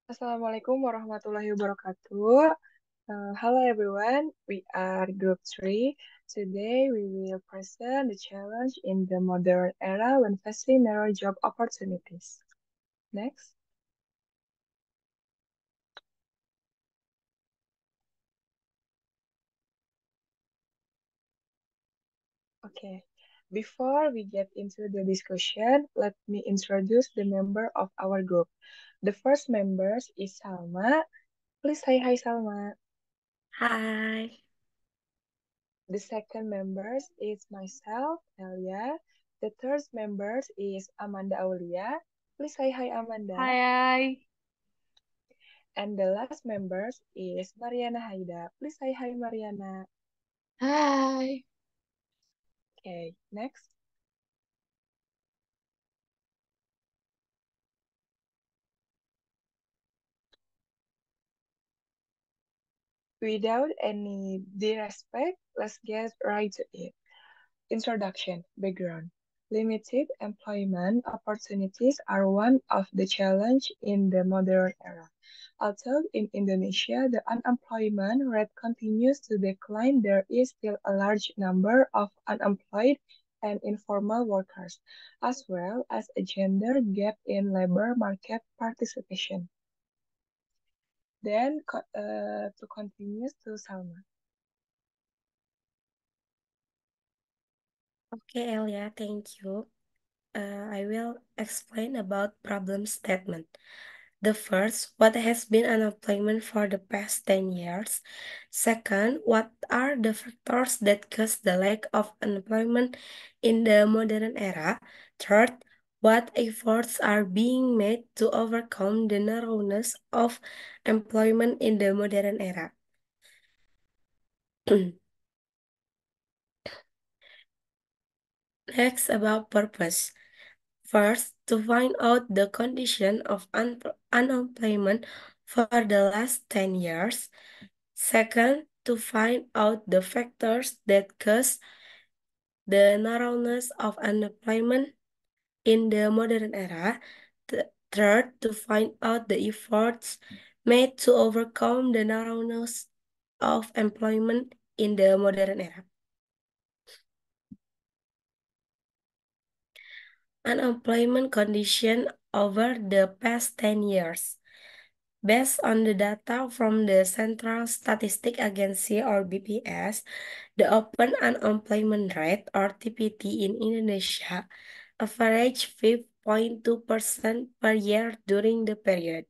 Assalamualaikum warahmatullahi wabarakatuh. Hello everyone, we are Group 3. Today we will present the challenge in the modern era when facing narrow job opportunities. Next. Okay. Before we get into the discussion, let me introduce the member of our group. The first member is Salma. Please say hi, Salma. Hi. The second member is myself, Elia. The third member is Amanda Aulia. Please say hi, Amanda. Hai, hai. And the last member is Mariana Haida. Please say hi, Mariana. Hai. Okay, next. Without any disrespect, let's get right to it. Introduction, background. Limited employment opportunities are one of the challenges in the modern era. Although in Indonesia the unemployment rate continues to decline, there is still a large number of unemployed and informal workers, as well as a gender gap in labor market participation. Then to continue to Salma. Okay, Elia, thank you. I will explain about problem statement. The first, what has been unemployment for the past 10 years? Second, what are the factors that cause the lack of employment in the modern era? Third, what efforts are being made to overcome the narrowness of employment in the modern era? Next, about purpose. First, to find out the condition of unemployment for the last 10 years. Second, to find out the factors that cause the narrowness of unemployment in the modern era. Third, to find out the efforts made to overcome the narrowness of employment in the modern era. Unemployment condition over the past 10 years. Based on the data from the Central Statistic Agency or BPS, the open unemployment rate or TPT in Indonesia averaged 5.2% per year during the period.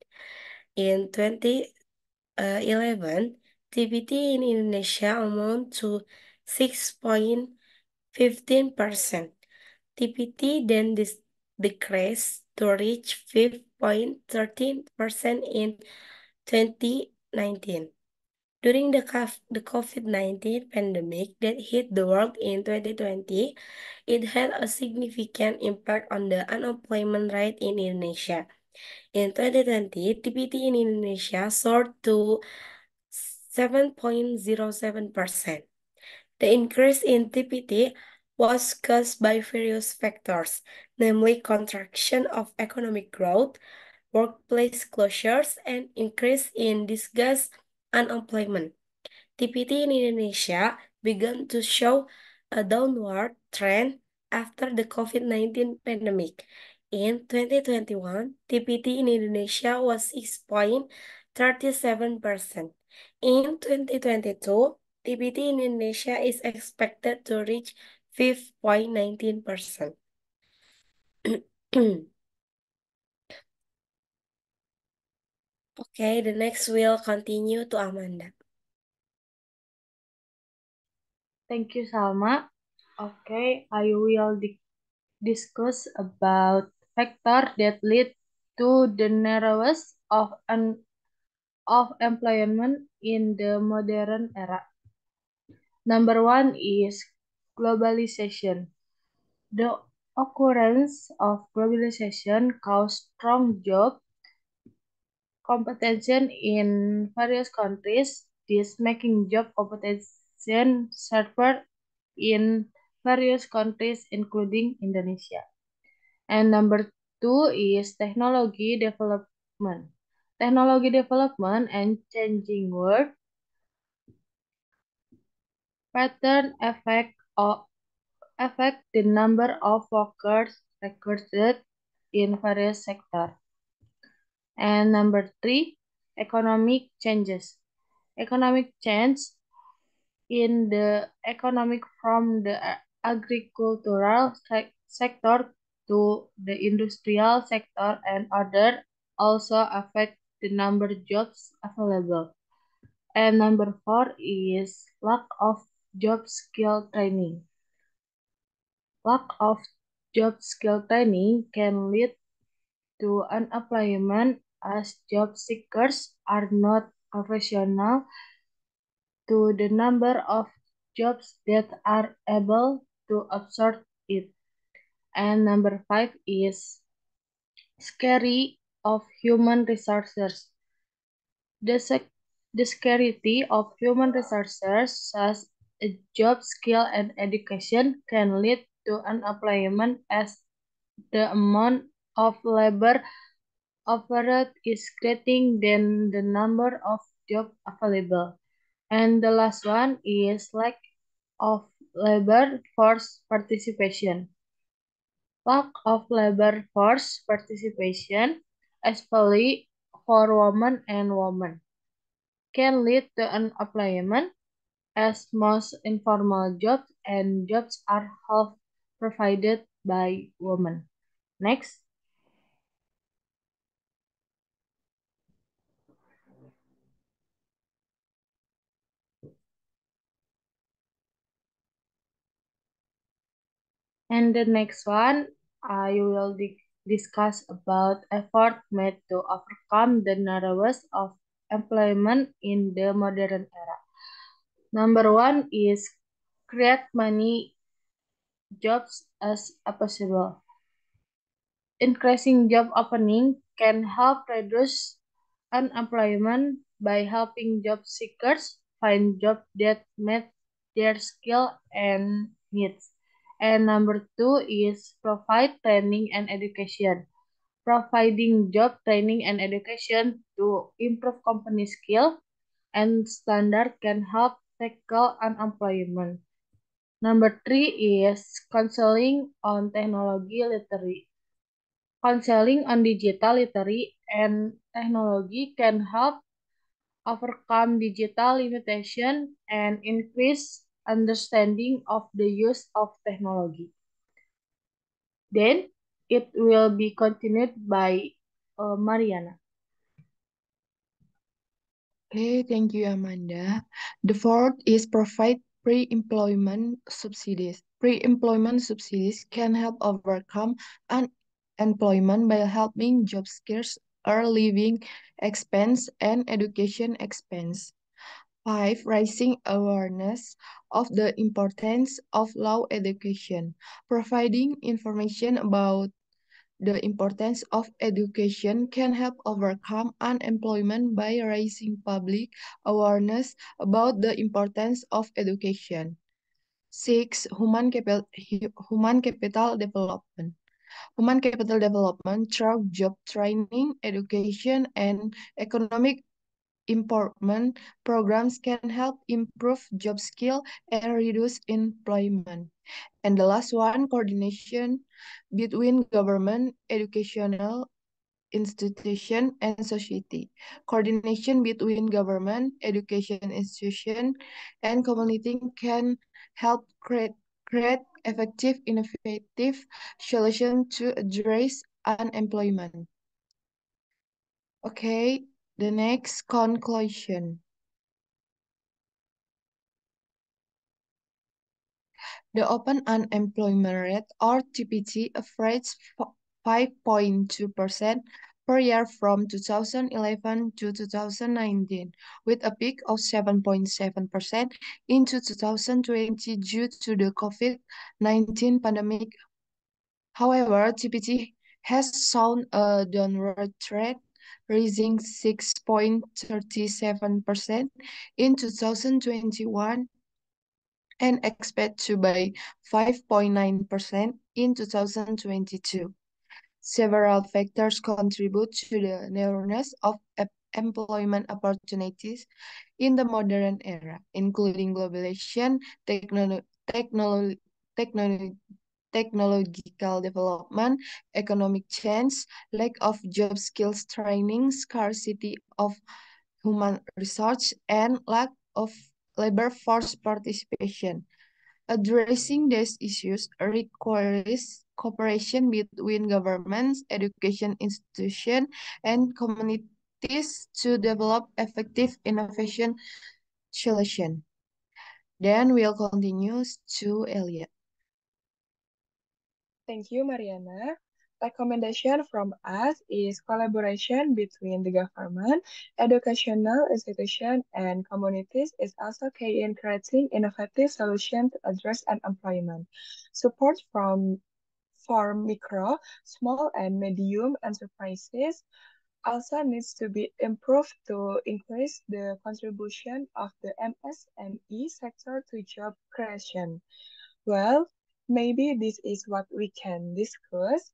In 2011, TPT in Indonesia amount to 6.15%. TPT then decreased to reach 5.13% in 2019. During the COVID-19 pandemic that hit the world in 2020, it had a significant impact on the unemployment rate in Indonesia. In 2020, TPT in Indonesia soared to 7.07%. The increase in TPT was caused by various factors, namely contraction of economic growth, workplace closures, and increase in disguised unemployment. TPT in Indonesia began to show a downward trend after the COVID-19 pandemic. In 2021, TPT in Indonesia was 6.37%. In 2022, TPT in Indonesia is expected to reach 5.19%. Okay, the next will continue to Amanda. Thank you, Salma. Okay, I will discuss about factor that lead to the narrowest of employment in the modern era. Number one is globalization. The occurrence of globalization caused strong job competition in various countries, this making job competition sharper in various countries, including Indonesia. And number two is technology development. technology development and changing world pattern affect the number of workers recruited in various sectors. And number three, economic changes. Economic change in the economic from the agricultural sector to the industrial sector and other also affect the number of jobs available. And number four is lack of job skill training. Lack of job skill training can lead to unemployment as job seekers are not professional to the number of jobs that are able to absorb it. And number five is scarcity of human resources. The, the scarcity of human resources, such as job skill and education, can lead to unemployment as the amount of labor offered is greater than the number of jobs available. And the last one is lack of labor force participation. Lack of labor force participation, especially for women, can lead to unemployment as most informal jobs and jobs are half provided by women. Next. And the next one, I will discuss about effort made to overcome the narrowness of employment in the modern era. Number one is create many jobs as possible. Increasing job opening can help reduce unemployment by helping job seekers find jobs that meet their skill and needs. And number two is provide training and education. Providing job training and education to improve company skill and standard can help tackle unemployment. Number three is counseling on technology literacy. Counseling on digital literacy and technology can help overcome digital limitation and increase understanding of the use of technology. Then it will be continued by Mariana. Okay, thank you, Amanda. The fourth is provide pre-employment subsidies. Pre-employment subsidies can help overcome unemployment by helping job seekers earn living expense and education expense. 5. Raising awareness of the importance of law education. Providing information about the importance of education can help overcome unemployment by raising public awareness about the importance of education. 6. Human capital development. Human capital development through job training, education, and economic empowerment programs can help improve job skill and reduce employment. And the last one, coordination between government, educational institution, and society. Coordination between government, education institution, and community can help create effective, innovative solutions to address unemployment. Okay, the next conclusion. The open unemployment rate, or TPT, averaged 5.2% per year from 2011 to 2019, with a peak of 7.7% into 2020 due to the COVID-19 pandemic. However, TPT has shown a downward trend, rising 6.37% in 2021 and expect to by 5.9% in 2022. Several factors contribute to the narrowness of employment opportunities in the modern era, including globalization, technolo- technological development, economic change, lack of job skills training, scarcity of human resource, and lack of labor force participation. Addressing these issues requires cooperation between governments, education institutions, and communities to develop effective innovation solutions. Then we'll continue to Elliot. Thank you, Mariana. Recommendation from us is collaboration between the government, educational institutions, and communities is also key in creating innovative solutions to address unemployment. Support from for micro, small, and medium enterprises also needs to be improved to increase the contribution of the MSME sector to job creation. Well, maybe this is what we can discuss.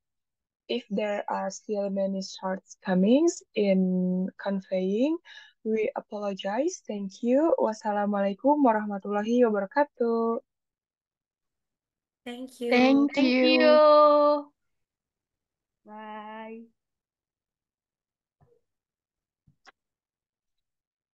If there are still many shortcomings in conveying, we apologize. Thank you. Wassalamualaikum warahmatullahi wabarakatuh. Thank you. Thank Thank you. you. Bye.